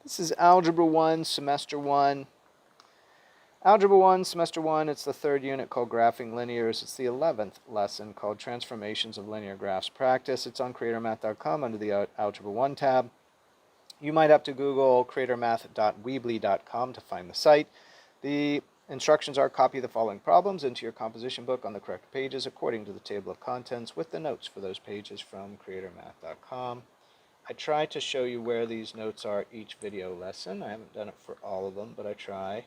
This is Algebra 1, Semester 1. Algebra 1, Semester 1, it's the third unit called Graphing Linears. It's the 11th lesson called Transformations of Linear Graphs Practice. It's on creatormath.com under the Algebra 1 tab. You might have to Google creatormath.weebly.com to find the site. The instructions are copy the following problems into your composition book on the correct pages according to the table of contents with the notes for those pages from creatormath.com. I try to show you where these notes are each video lesson. I haven't done it for all of them, but I try.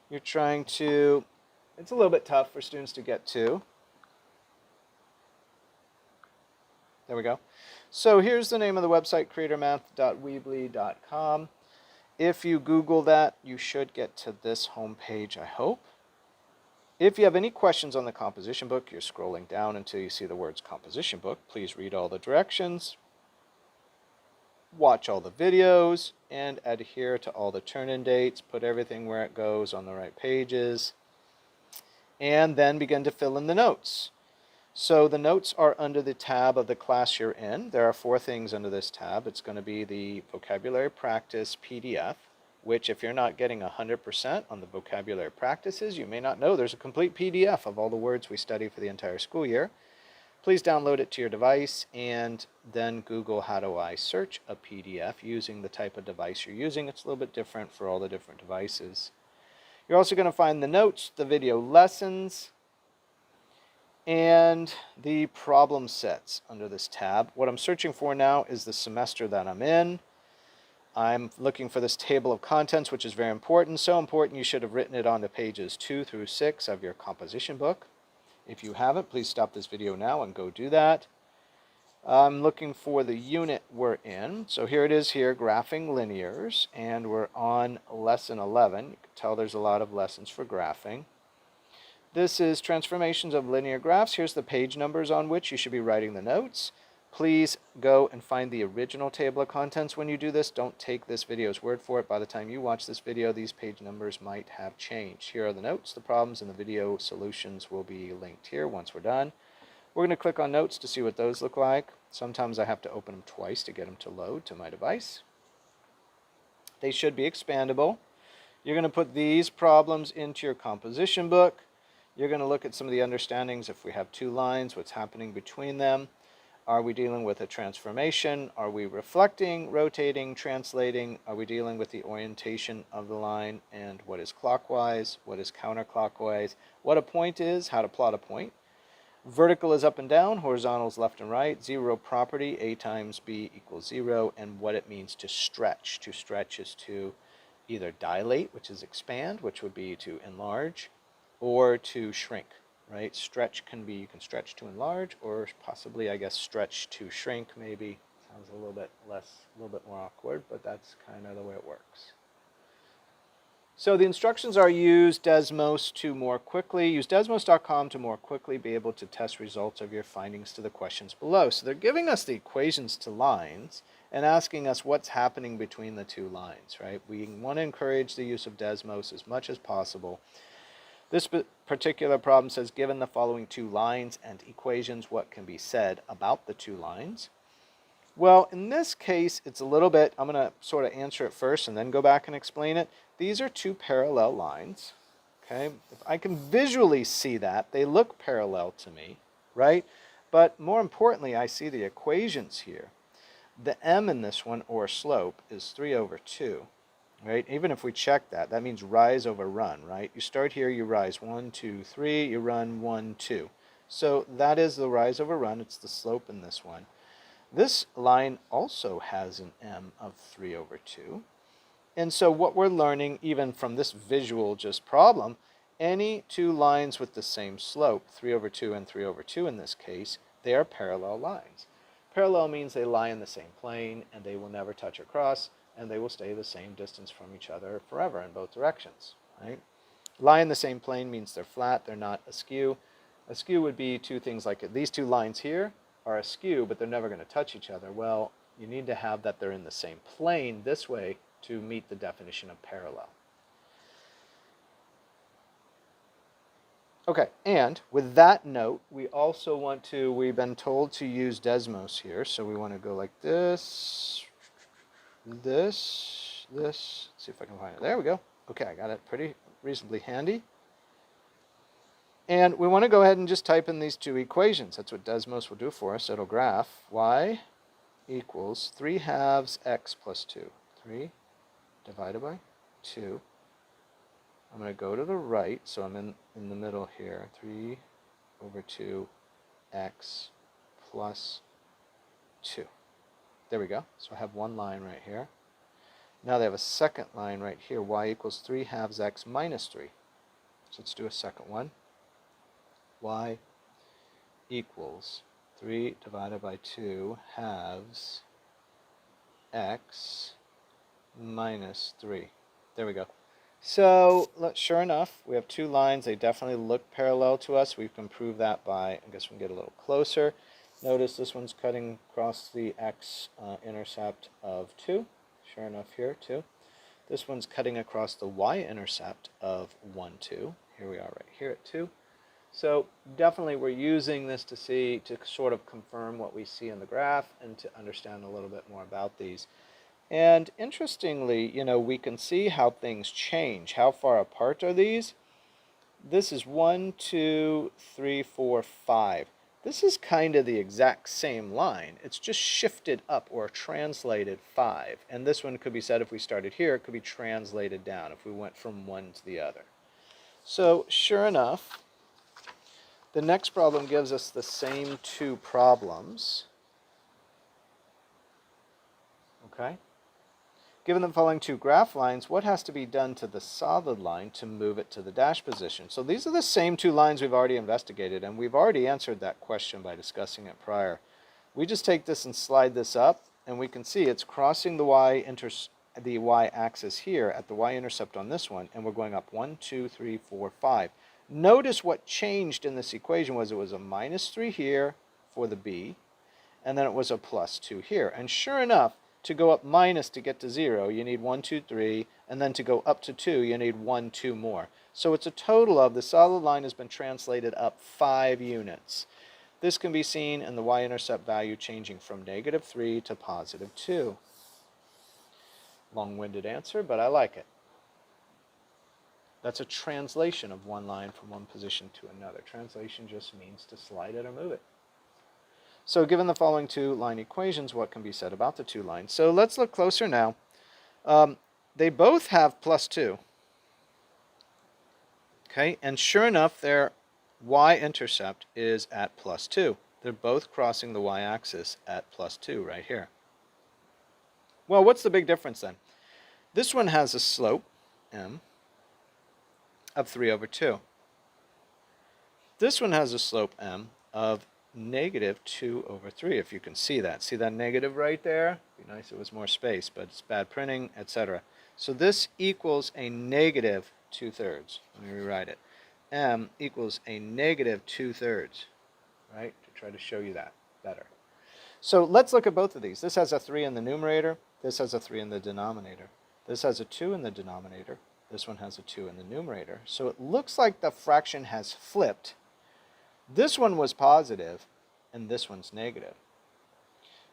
You're trying to, it's a little bit tough for students to get to. There we go. So here's the name of the website, creatormath.weebly.com. If you Google that, you should get to this home page, I hope. If you have any questions on the composition book, you're scrolling down until you see the words composition book. Please read all the directions, watch all the videos, and adhere to all the turn-in dates. Put everything where it goes on the right pages, and then begin to fill in the notes. So the notes are under the tab of the class you're in. There are 4 things under this tab. It's going to be the vocabulary practice PDF, which if you're not getting 100% on the vocabulary practices, you may not know there's a complete PDF of all the words we study for the entire school year. Please download it to your device and then Google how do I search a PDF using the type of device you're using. It's a little bit different for all the different devices. You're also going to find the notes, the video lessons, and the problem sets under this tab. What I'm searching for now is the semester that I'm in. I'm looking for this table of contents, which is very important. So important you should have written it onto pages 2 through 6 of your composition book. If you haven't, please stop this video now and go do that. I'm looking for the unit we're in. So here it is here, Graphing Linears, and we're on lesson 11. You can tell there's a lot of lessons for graphing. This is Transformations of Linear Graphs. Here's the page numbers on which you should be writing the notes. Please go and find the original table of contents when you do this. Don't take this video's word for it. By the time you watch this video, these page numbers might have changed. Here are the notes, the problems, and the video solutions will be linked here once we're done. We're going to click on notes to see what those look like. Sometimes I have to open them twice to get them to load to my device. They should be expandable. You're going to put these problems into your composition book. You're going to look at some of the understandings. If we have 2 lines, what's happening between them. Are we dealing with a transformation? Are we reflecting, rotating, translating? Are we dealing with the orientation of the line and what is clockwise, what is counterclockwise, what a point is, how to plot a point. Vertical is up and down, horizontal is left and right, zero property, a times b equals 0, and what it means to stretch. To stretch is to either dilate, which is expand, which would be to enlarge, or to shrink. Right? Stretch can be, you can stretch to enlarge, or possibly, I guess, stretch to shrink maybe. Sounds a little bit more awkward, but that's kind of the way it works. So the instructions are use Desmos to more quickly, use desmos.com to more quickly be able to test results of your findings to the questions below. So they're giving us the equations to lines and asking us what's happening between the 2 lines, right? We want to encourage the use of Desmos as much as possible. This particular problem says, given the following 2 lines and equations, what can be said about the 2 lines? Well, in this case, it's a little bit, I'm going to sort of answer it first and then go back and explain it. These are 2 parallel lines, okay? If I can visually see that, they look parallel to me, right? But more importantly, I see the equations here. The m in this one, or slope, is 3 over 2. Right? Even if we check that, that means rise over run, right? You start here, you rise 1, 2, 3, you run 1, 2. So that is the rise over run, it's the slope in this one. This line also has an m of 3 over 2. And so what we're learning, even from this visual just problem, any 2 lines with the same slope, 3 over 2 and 3 over 2 in this case, they are parallel lines. Parallel means they lie in the same plane and they will never touch or cross, and they will stay the same distance from each other forever in both directions, right? Lie in the same plane means they're flat, they're not askew. Askew would be 2 things like it. These 2 lines here are askew, but they're never going to touch each other. Well, you need to have that they're in the same plane this way to meet the definition of parallel. Okay, and with that note, we also want to, we've been told to use Desmos here, so we want to go like this, this, is this. Let's see if I can find it. There we go. Okay, I got it pretty reasonably handy. And we want to go ahead and just type in these two equations. That's what Desmos will do for us. It'll graph y equals 3/2 x plus 2. 3 divided by 2. I'm going to go to the right, so I'm in the middle here. 3 over 2 x plus 2. There we go. So I have one line right here. Now they have a second line right here. Y equals 3/2 x minus 3. So let's do a second one. Y equals 3 divided by 2 halves x minus 3. There we go. So, sure enough, we have two lines. They definitely look parallel to us. We can prove that by, I guess we can get a little closer. Notice this one's cutting across the x-intercept of 2. Sure enough here, 2. This one's cutting across the y-intercept of 1, 2. Here we are right here at 2. So definitely we're using this to sort of confirm what we see in the graph and to understand a little bit more about these. And interestingly, we can see how things change. How far apart are these? This is 1, 2, 3, 4, 5. This is kind of the exact same line. It's just shifted up or translated 5. And this one could be said if we started here, it could be translated down if we went from one to the other. So sure enough, the next problem gives us the same two problems. Okay? Given the following two graph lines, what has to be done to the solid line to move it to the dash position? So these are the same two lines we've already investigated, and we've already answered that question by discussing it prior. We just take this and slide this up, and we can see it's crossing the y-axis here at the y-intercept on this one, and we're going up 1, 2, 3, 4, 5. Notice what changed in this equation was it was a minus 3 here for the b, and then it was a plus 2 here. And sure enough, to go up minus to get to 0, you need 1, 2, 3, and then to go up to 2, you need 1, 2 more. So it's a total of, the solid line has been translated up 5 units. This can be seen in the y-intercept value changing from -3 to +2. Long-winded answer, but I like it. That's a translation of one line from one position to another. Translation just means to slide it or move it. So given the following two line equations, what can be said about the two lines? So let's look closer now. They both have +2. Okay, and sure enough, their y-intercept is at +2. They're both crossing the y-axis at +2 right here. Well, what's the big difference then? This one has a slope, m, of 3 over 2. This one has a slope, m, of -2 over 3, if you can see that. See that negative right there? It'd be nice if it was more space, but it's bad printing, etc. So this equals a -2/3. Let me rewrite it. M equals a -2/3, right? To try to show you that better. So let's look at both of these. This has a 3 in the numerator. This has a 3 in the denominator. This has a 2 in the denominator. This one has a 2 in the numerator. So it looks like the fraction has flipped. This one was positive, and this one's negative.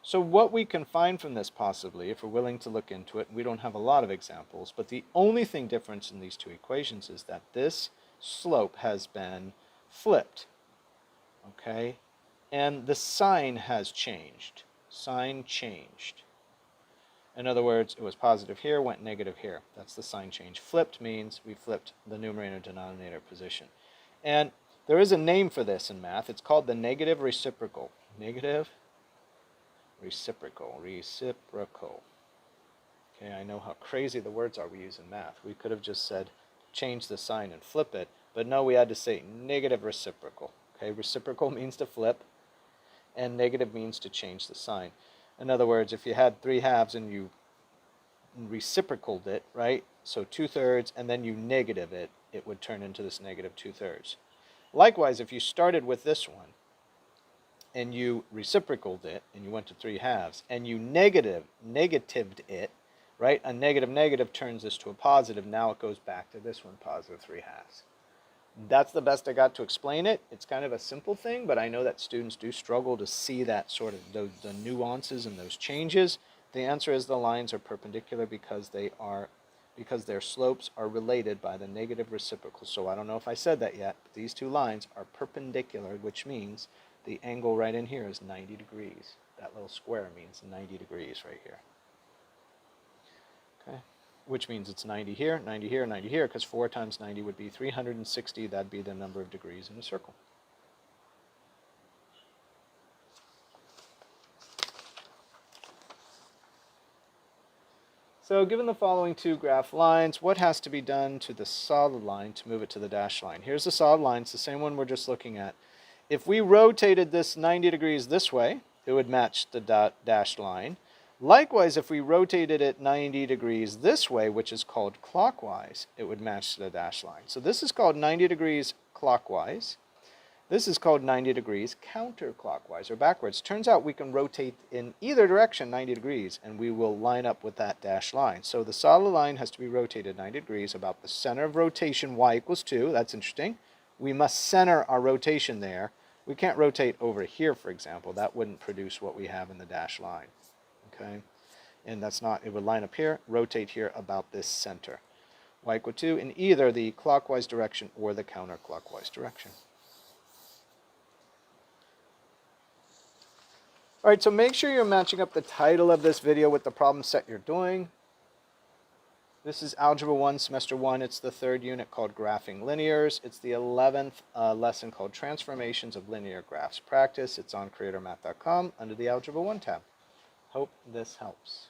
So what we can find from this possibly, if we're willing to look into it, we don't have a lot of examples, but the only thing difference in these two equations is that this slope has been flipped, okay? And the sign has changed. Sign changed. In other words, it was positive here, went negative here. That's the sign change. Flipped means we flipped the numerator-denominator position. And there is a name for this in math. It's called the negative reciprocal. Negative reciprocal. Reciprocal. Okay, I know how crazy the words are we use in math. We could have just said change the sign and flip it, but no, we had to say negative reciprocal. Okay, reciprocal means to flip, and negative means to change the sign. In other words, if you had 3/2 and you reciprocaled it, right? So 2/3, and then you negative it, it would turn into this -2/3. Likewise, if you started with this one and you reciprocaled it and you went to 3/2 and you negatived it, right? A negative turns this to a positive. Now it goes back to this one, +3/2. That's the best I got to explain it. It's kind of a simple thing, but I know that students do struggle to see that sort of the nuances and those changes. The answer is the lines are perpendicular because their slopes are related by the negative reciprocal. So I don't know if I said that yet, but these two lines are perpendicular, which means the angle right in here is 90 degrees. That little square means 90 degrees right here. Okay, which means it's 90 here, 90 here, 90 here, because 4 times 90 would be 360. That'd be the number of degrees in a circle. So given the following two graph lines, what has to be done to the solid line to move it to the dashed line? Here's the solid line. It's the same one we're just looking at. If we rotated this 90 degrees this way, it would match the dashed line. Likewise, if we rotated it 90 degrees this way, which is called clockwise, it would match the dashed line. So this is called 90 degrees clockwise. This is called 90 degrees counterclockwise, or backwards. Turns out we can rotate in either direction 90 degrees, and we will line up with that dashed line. So the solid line has to be rotated 90 degrees about the center of rotation, y equals 2. That's interesting. We must center our rotation there. We can't rotate over here, for example. That wouldn't produce what we have in the dashed line. Okay? And that's not, it would line up here, rotate here about this center. Y equal 2 in either the clockwise direction or the counterclockwise direction. All right, so make sure you're matching up the title of this video with the problem set you're doing. This is Algebra 1, Semester 1. It's the 3rd unit called Graphing Linears. It's the 11th lesson called Transformations of Linear Graphs Practice. It's on creatormath.com under the Algebra 1 tab. Hope this helps.